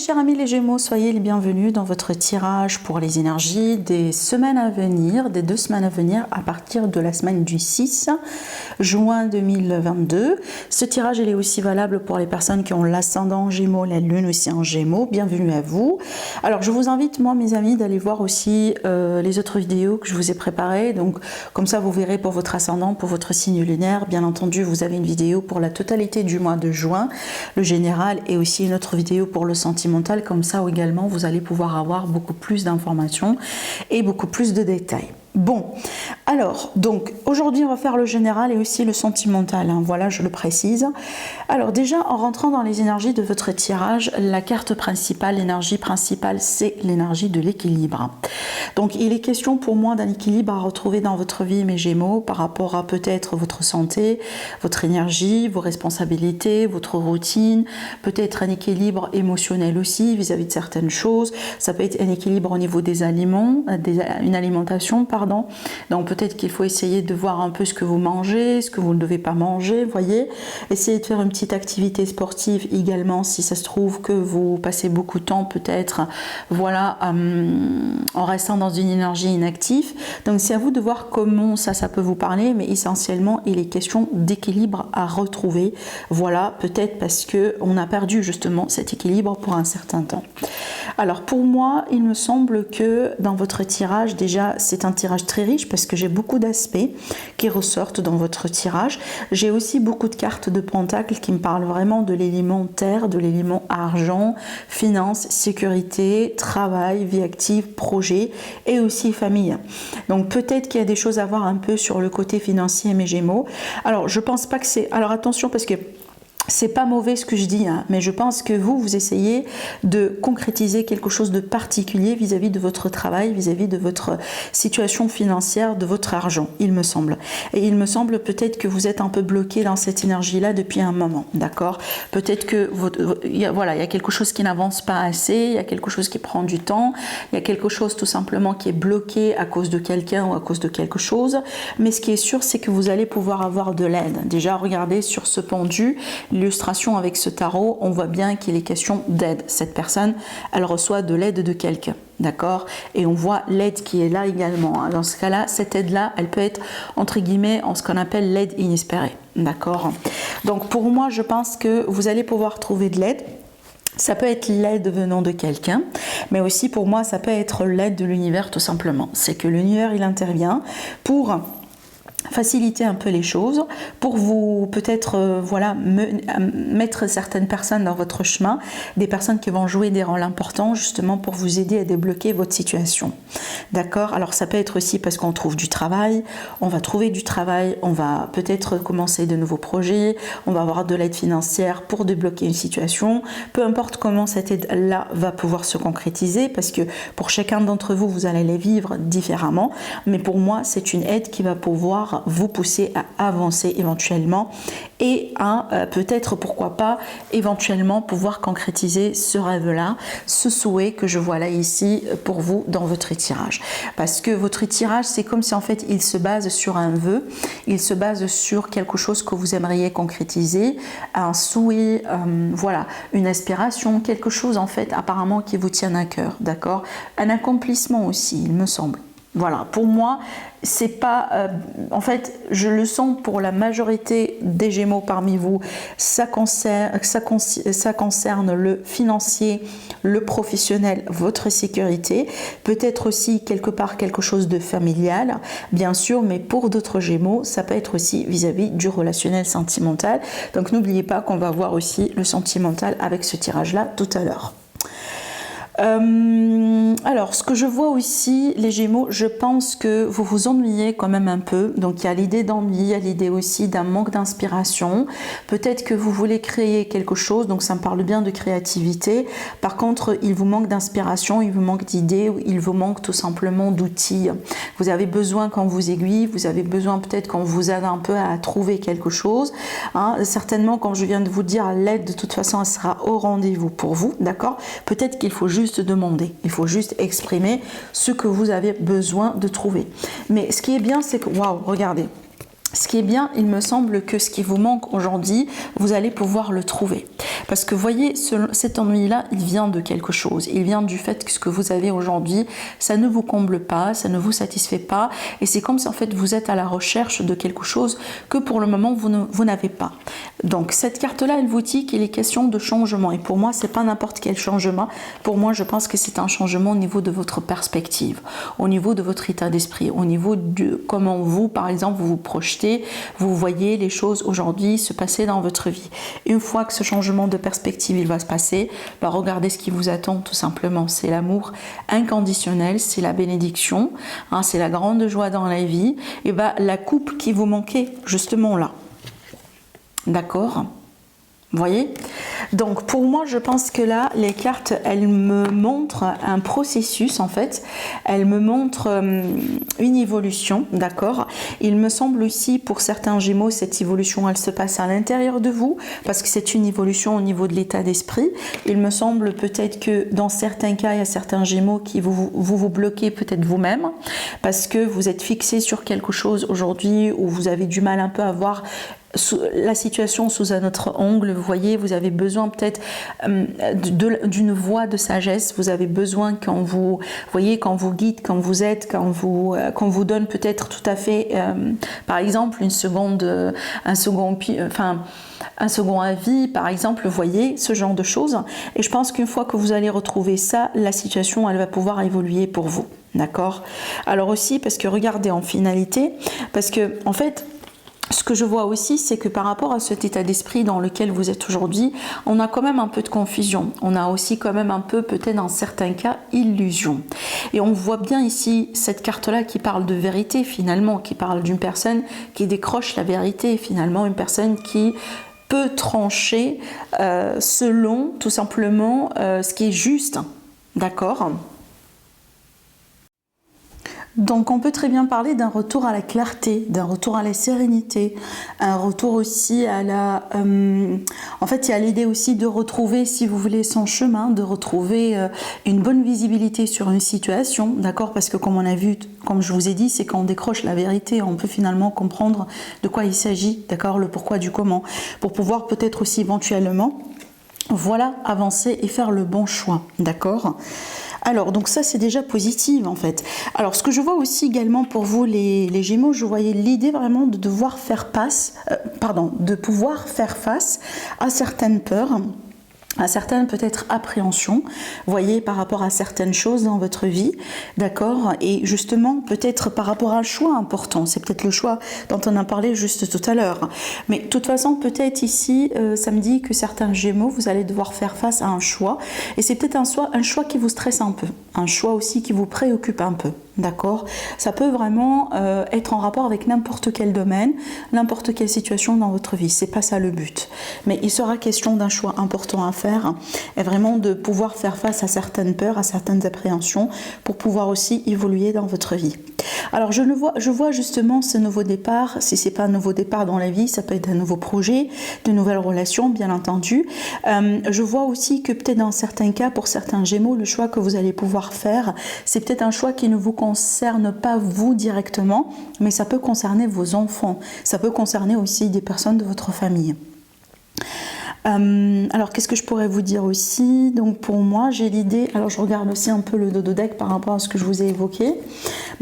chers amis les Gémeaux, soyez les bienvenus dans votre tirage pour les énergies des semaines à venir, des 2 semaines à venir à partir de la semaine du 6 juin 2022. Ce tirage il est aussi valable pour les personnes qui ont l'ascendant en Gémeaux, la lune aussi en Gémeaux. Bienvenue à vous. Alors je vous invite moi mes amis d'aller voir aussi les autres vidéos que je vous ai préparées. Donc comme ça vous verrez pour votre ascendant, pour votre signe lunaire. Bien entendu vous avez une vidéo pour la totalité du mois de juin, le général, et aussi une autre vidéo pour le sentimental, comme ça également vous allez pouvoir avoir beaucoup plus d'informations et beaucoup plus de détails. Bon, alors, donc, aujourd'hui, on va faire le général et aussi le sentimental, hein, voilà, je le précise. Alors, déjà, en rentrant dans les énergies de votre tirage, la carte principale, l'énergie principale, c'est l'énergie de l'équilibre. Donc, il est question pour moi d'un équilibre à retrouver dans votre vie, mes Gémeaux, par rapport à peut-être votre santé, votre énergie, vos responsabilités, votre routine, peut-être un équilibre émotionnel aussi vis-à-vis de certaines choses. Ça peut être un équilibre au niveau des aliments, une alimentation, pardon. Donc peut-être qu'il faut essayer de voir un peu ce que vous mangez, ce que vous ne devez pas manger, voyez. Essayez de faire une petite activité sportive également, si ça se trouve que vous passez beaucoup de temps peut-être, voilà, en restant dans une énergie inactive. Donc c'est à vous de voir comment ça peut vous parler, mais essentiellement il est question d'équilibre à retrouver. Voilà, peut-être parce que on a perdu justement cet équilibre pour un certain temps. Alors pour moi, il me semble que dans votre tirage, déjà c'est un tirage très riche parce que j'ai beaucoup d'aspects qui ressortent dans votre tirage. J'ai aussi beaucoup de cartes de pentacles qui me parlent vraiment de l'élément terre, de l'élément argent, finance, sécurité, travail, vie active, projet et aussi famille. Donc peut-être qu'il y a des choses à voir un peu sur le côté financier, mes Gémeaux. Alors je pense pas que c'est... Alors attention parce que c'est pas mauvais ce que je dis, hein, mais je pense que vous essayez de concrétiser quelque chose de particulier vis-à-vis de votre travail, vis-à-vis de votre situation financière, de votre argent, il me semble. Et il me semble peut-être que vous êtes un peu bloqué dans cette énergie-là depuis un moment, d'accord? Peut-être que il y a quelque chose qui n'avance pas assez, il y a quelque chose qui prend du temps, il y a quelque chose tout simplement qui est bloqué à cause de quelqu'un ou à cause de quelque chose. Mais ce qui est sûr, c'est que vous allez pouvoir avoir de l'aide. Déjà, regardez sur ce pendu, l'illustration avec ce tarot, on voit bien qu'il est question d'aide. Cette personne, elle reçoit de l'aide de quelqu'un, d'accord? Et on voit l'aide qui est là également. Dans ce cas-là, cette aide-là, elle peut être entre guillemets en ce qu'on appelle l'aide inespérée, d'accord? Donc pour moi, je pense que vous allez pouvoir trouver de l'aide. Ça peut être l'aide venant de quelqu'un, mais aussi pour moi, ça peut être l'aide de l'univers tout simplement. C'est que l'univers, il intervient pour faciliter un peu les choses, pour vous peut-être voilà, mettre certaines personnes dans votre chemin, des personnes qui vont jouer des rôles importants justement pour vous aider à débloquer votre situation. D'accord? Alors ça peut être aussi parce qu'on trouve du travail, on va trouver du travail, on va peut-être commencer de nouveaux projets, on va avoir de l'aide financière pour débloquer une situation, peu importe comment cette aide-là va pouvoir se concrétiser, parce que pour chacun d'entre vous, vous allez les vivre différemment, mais pour moi, c'est une aide qui va pouvoir vous pousser à avancer éventuellement et à peut-être, pourquoi pas, éventuellement pouvoir concrétiser ce rêve-là, ce souhait que je vois là ici pour vous dans votre tirage. Parce que votre tirage, c'est comme si en fait il se base sur un vœu, il se base sur quelque chose que vous aimeriez concrétiser, un souhait, voilà, une aspiration, quelque chose en fait apparemment qui vous tient à cœur, d'accord? Un accomplissement aussi, il me semble. Voilà, pour moi, c'est pas... en fait, je le sens pour la majorité des Gémeaux parmi vous, ça concerne le financier, le professionnel, votre sécurité, peut-être aussi quelque part quelque chose de familial, bien sûr, mais pour d'autres Gémeaux, ça peut être aussi vis-à-vis du relationnel sentimental. Donc n'oubliez pas qu'on va voir aussi le sentimental avec ce tirage-là tout à l'heure. Alors, ce que je vois aussi, les Gémeaux, je pense que vous vous ennuyez quand même un peu. Donc, il y a l'idée d'ennui, il y a l'idée aussi d'un manque d'inspiration. Peut-être que vous voulez créer quelque chose, donc ça me parle bien de créativité. Par contre, il vous manque d'inspiration, il vous manque d'idées, il vous manque tout simplement d'outils. Vous avez besoin qu'on vous aiguille, vous avez besoin peut-être qu'on vous aide un peu à trouver quelque chose. Hein. Certainement, comme je viens de vous dire, l'aide de toute façon, elle sera au rendez-vous pour vous, d'accord? Peut-être qu'il faut juste demander, il faut juste exprimer ce que vous avez besoin de trouver. Mais ce qui est bien, c'est que, waouh, regardez, ce qui est bien, il me semble que ce qui vous manque aujourd'hui, vous allez pouvoir le trouver. Parce que vous voyez, cet ennui-là, il vient de quelque chose. Il vient du fait que ce que vous avez aujourd'hui, ça ne vous comble pas, ça ne vous satisfait pas. Et c'est comme si en fait vous êtes à la recherche de quelque chose que pour le moment vous n'avez pas. Donc cette carte-là, elle vous dit qu'il est question de changement. Et pour moi, c'est pas n'importe quel changement. Pour moi, je pense que c'est un changement au niveau de votre perspective, au niveau de votre état d'esprit, au niveau de comment vous, par exemple, vous vous projetez, vous voyez les choses aujourd'hui se passer dans votre vie. Une fois que ce changement de perspective il va se passer, regardez ce qui vous attend tout simplement. C'est l'amour inconditionnel, c'est la bénédiction, hein, c'est la grande joie dans la vie, et la coupe qui vous manquait justement là. D'accord ? Vous voyez? Donc pour moi, je pense que là, les cartes, elles me montrent un processus en fait. Elles me montrent une évolution, d'accord? Il me semble aussi pour certains Gémeaux, cette évolution, elle se passe à l'intérieur de vous parce que c'est une évolution au niveau de l'état d'esprit. Il me semble peut-être que dans certains cas, il y a certains Gémeaux qui vous bloquez peut-être vous-même parce que vous êtes fixé sur quelque chose aujourd'hui où vous avez du mal un peu à voir la situation sous un autre angle. Vous voyez, vous avez besoin peut-être d'une voix de sagesse. Vous avez besoin quand vous voyez, quand vous guide, quand vous aide, quand vous donne peut-être tout à fait, par exemple, un second avis, par exemple, vous voyez, ce genre de choses. Et je pense qu'une fois que vous allez retrouver ça, la situation, elle va pouvoir évoluer pour vous. D'accord? Alors aussi, parce que regardez en finalité, parce que en fait, ce que je vois aussi, c'est que par rapport à cet état d'esprit dans lequel vous êtes aujourd'hui, on a quand même un peu de confusion. On a aussi quand même un peu, peut-être dans certains cas, illusion. Et on voit bien ici cette carte-là qui parle de vérité finalement, qui parle d'une personne qui décroche la vérité finalement, une personne qui peut trancher selon tout simplement ce qui est juste. D'accord ? Donc on peut très bien parler d'un retour à la clarté, d'un retour à la sérénité, un retour aussi à la... en fait, il y a l'idée aussi de retrouver, si vous voulez, son chemin, de retrouver une bonne visibilité sur une situation, d'accord? Parce que comme on a vu, comme je vous ai dit, c'est quand on décroche la vérité, on peut finalement comprendre de quoi il s'agit, d'accord? Le pourquoi du comment, pour pouvoir peut-être aussi éventuellement, voilà, avancer et faire le bon choix, d'accord? Alors, donc ça, c'est déjà positif en fait. Alors, ce que je vois aussi également pour vous, les Gémeaux, je voyais l'idée vraiment de devoir de pouvoir faire face à certaines peurs, à certaines peut-être appréhensions, voyez, par rapport à certaines choses dans votre vie, d'accord? Et justement, peut-être par rapport à un choix important, c'est peut-être le choix dont on a parlé juste tout à l'heure. Mais de toute façon, peut-être ici, ça me dit que certains Gémeaux, vous allez devoir faire face à un choix, et c'est peut-être un choix qui vous stresse un peu, un choix aussi qui vous préoccupe un peu. D'accord? Ça peut vraiment être en rapport avec n'importe quel domaine, n'importe quelle situation dans votre vie. C'est pas ça le but. Mais il sera question d'un choix important à faire et vraiment de pouvoir faire face à certaines peurs, à certaines appréhensions pour pouvoir aussi évoluer dans votre vie. Alors je vois justement ce nouveau départ. Si c'est pas un nouveau départ dans la vie, ça peut être un nouveau projet, de nouvelles relations, bien entendu. Je vois aussi que peut-être dans certains cas, pour certains Gémeaux, le choix que vous allez pouvoir faire, c'est peut-être un choix qui ne vous concerne pas vous directement, mais ça peut concerner vos enfants. Ça peut concerner aussi des personnes de votre famille. Alors qu'est-ce que je pourrais vous dire aussi? Donc pour moi j'ai l'idée, alors je regarde aussi un peu le dodo deck par rapport à ce que je vous ai évoqué.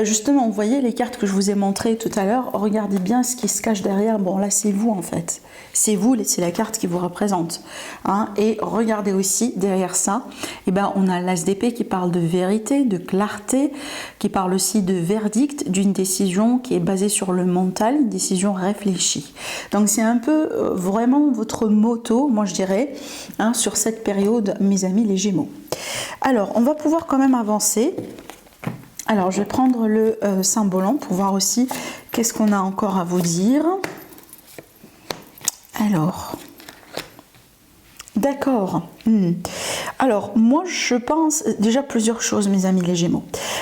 Justement vous voyez les cartes que je vous ai montrées tout à l'heure, regardez bien ce qui se cache derrière. Bon là c'est vous en fait, c'est vous, c'est la carte qui vous représente, hein. Et regardez aussi derrière ça, on a l'as d'épée qui parle de vérité, de clarté, qui parle aussi de verdict, d'une décision qui est basée sur le mental, une décision réfléchie. Donc c'est un peu vraiment votre motto, moi je dirais, hein, sur cette période, mes amis les Gémeaux. Alors, on va pouvoir quand même avancer. Alors, je vais prendre le cymbolant pour voir aussi qu'est-ce qu'on a encore à vous dire. Alors, d'accord. Alors, moi, je pense déjà plusieurs choses, mes amis les Gémeaux.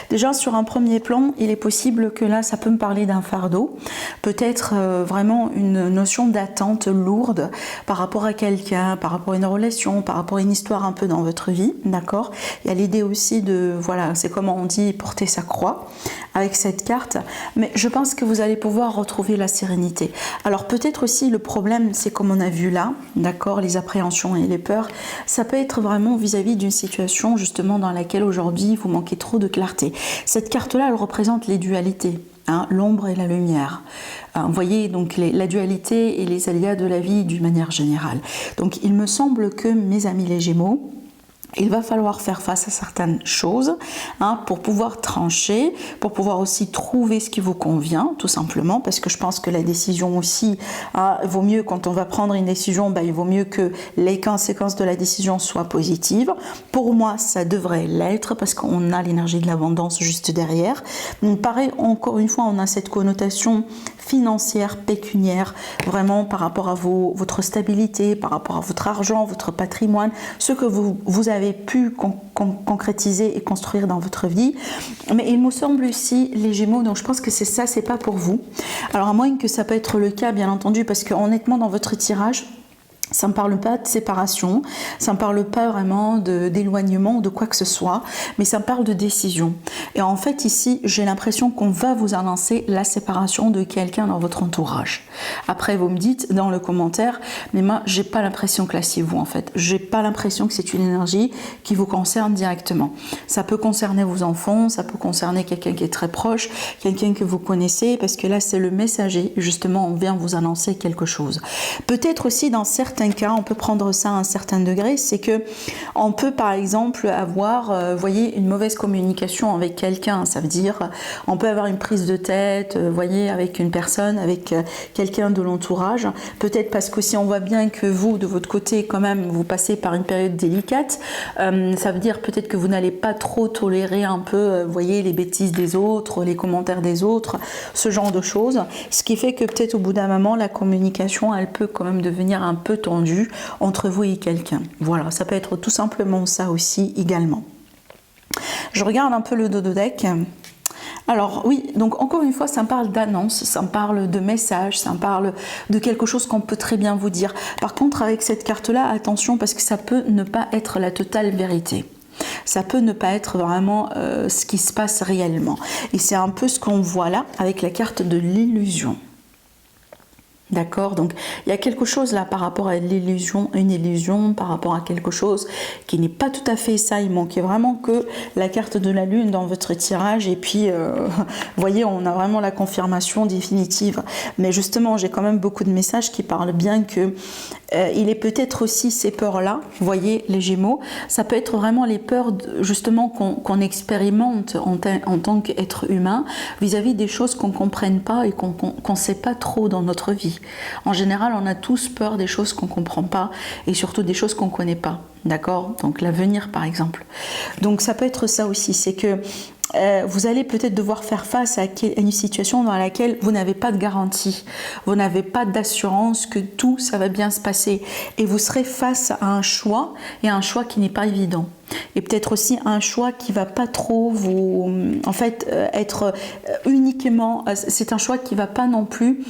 Déjà, sur un premier plan, il est possible que là, ça peut me parler d'un fardeau, peut-être vraiment une notion d'attente lourde par rapport à quelqu'un, par rapport à une relation, par rapport à une histoire un peu dans votre vie, d'accord? Il y a l'idée aussi de, voilà, c'est comment on dit, porter sa croix avec cette carte, mais je pense que vous allez pouvoir retrouver la sérénité. Alors, peut-être aussi le problème, c'est comme on a vu là, d'accord, les appréhensions et les peurs, ça peut être vraiment vis-à-vis d'une situation justement dans laquelle aujourd'hui vous manquez trop de clarté. Cette carte-là, elle représente les dualités, hein, l'ombre et la lumière. Vous voyez donc la dualité et les aléas de la vie d'une manière générale. Donc il me semble que mes amis les Gémeaux, il va falloir faire face à certaines choses, hein, pour pouvoir trancher, pour pouvoir aussi trouver ce qui vous convient, tout simplement, parce que je pense que la décision aussi, hein, vaut mieux quand on va prendre une décision, il vaut mieux que les conséquences de la décision soient positives. Pour moi, ça devrait l'être, parce qu'on a l'énergie de l'abondance juste derrière. Donc pareil, encore une fois, on a cette connotation financière, pécuniaire, vraiment par rapport à votre stabilité, par rapport à votre argent, votre patrimoine, ce que vous avez pu concrétiser et construire dans votre vie. Mais il me semble aussi, les Gémeaux, donc je pense que c'est ça, c'est pas pour vous. Alors à moins que ça peut être le cas, bien entendu, parce que honnêtement, dans votre tirage, ça ne me parle pas de séparation, ça ne me parle pas vraiment d'éloignement ou de quoi que ce soit, mais ça me parle de décision. Et en fait, ici, j'ai l'impression qu'on va vous annoncer la séparation de quelqu'un dans votre entourage. Après, vous me dites dans le commentaire, mais moi, j'ai pas l'impression que là, c'est vous, en fait. J'ai pas l'impression que c'est une énergie qui vous concerne directement. Ça peut concerner vos enfants, ça peut concerner quelqu'un qui est très proche, quelqu'un que vous connaissez, parce que là, c'est le messager. Justement, on vient vous annoncer quelque chose. Peut-être aussi dans certains cas, on peut prendre ça à un certain degré, c'est que on peut par exemple avoir, voyez, une mauvaise communication avec quelqu'un. Ça veut dire, on peut avoir une prise de tête, voyez, avec une personne, avec quelqu'un de l'entourage. Peut-être parce que si on voit bien que vous, de votre côté, quand même, vous passez par une période délicate, ça veut dire peut-être que vous n'allez pas trop tolérer un peu, voyez, les bêtises des autres, les commentaires des autres, ce genre de choses. Ce qui fait que peut-être au bout d'un moment, la communication, elle peut quand même devenir un peu tendu entre vous et quelqu'un. Voilà, ça peut être tout simplement ça aussi également. Je regarde un peu le dos de deck. Alors oui, donc encore une fois, ça me parle d'annonce, ça me parle de message, ça me parle de quelque chose qu'on peut très bien vous dire. Par contre, avec cette carte-là, attention, parce que ça peut ne pas être la totale vérité. Ça peut ne pas être vraiment ce qui se passe réellement. Et c'est un peu ce qu'on voit là avec la carte de l'illusion. D'accord, donc il y a quelque chose là par rapport à l'illusion, une illusion par rapport à quelque chose qui n'est pas tout à fait ça. Il manquait vraiment que la carte de la lune dans votre tirage et puis vous voyez, on a vraiment la confirmation définitive. Mais justement, j'ai quand même beaucoup de messages qui parlent bien que il est peut-être aussi ces peurs-là, vous voyez les Gémeaux, ça peut être vraiment les peurs justement qu'on expérimente en tant qu'être humain vis-à-vis des choses qu'on ne comprenne pas et qu'on ne sait pas trop dans notre vie. En général, on a tous peur des choses qu'on ne comprend pas et surtout des choses qu'on ne connaît pas, d'accord? Donc l'avenir par exemple. Donc ça peut être ça aussi, c'est que vous allez peut-être devoir faire face à une situation dans laquelle vous n'avez pas de garantie, vous n'avez pas d'assurance que tout ça va bien se passer et vous serez face à un choix et un choix qui n'est pas évident. Et peut-être aussi un choix qui va pas trop vous, en fait, être uniquement, c'est un choix qui va pas non plus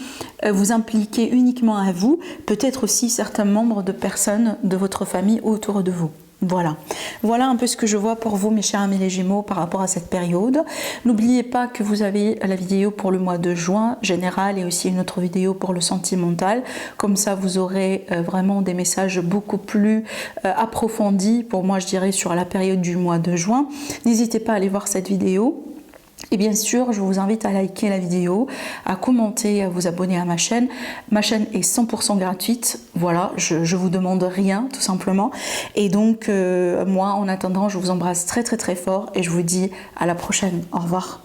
vous impliquer uniquement à vous, peut-être aussi certains membres de personnes de votre famille autour de vous. Voilà. Voilà un peu ce que je vois pour vous, mes chers amis les Gémeaux, par rapport à cette période. N'oubliez pas que vous avez la vidéo pour le mois de juin général et aussi une autre vidéo pour le sentimental. Comme ça, vous aurez vraiment des messages beaucoup plus approfondis, pour moi, je dirais, sur la période du mois de juin. N'hésitez pas à aller voir cette vidéo. Et bien sûr, je vous invite à liker la vidéo, à commenter, à vous abonner à ma chaîne. Ma chaîne est 100% gratuite. Voilà, je vous demande rien, tout simplement. Et donc, moi, en attendant, je vous embrasse très très très fort et je vous dis à la prochaine. Au revoir.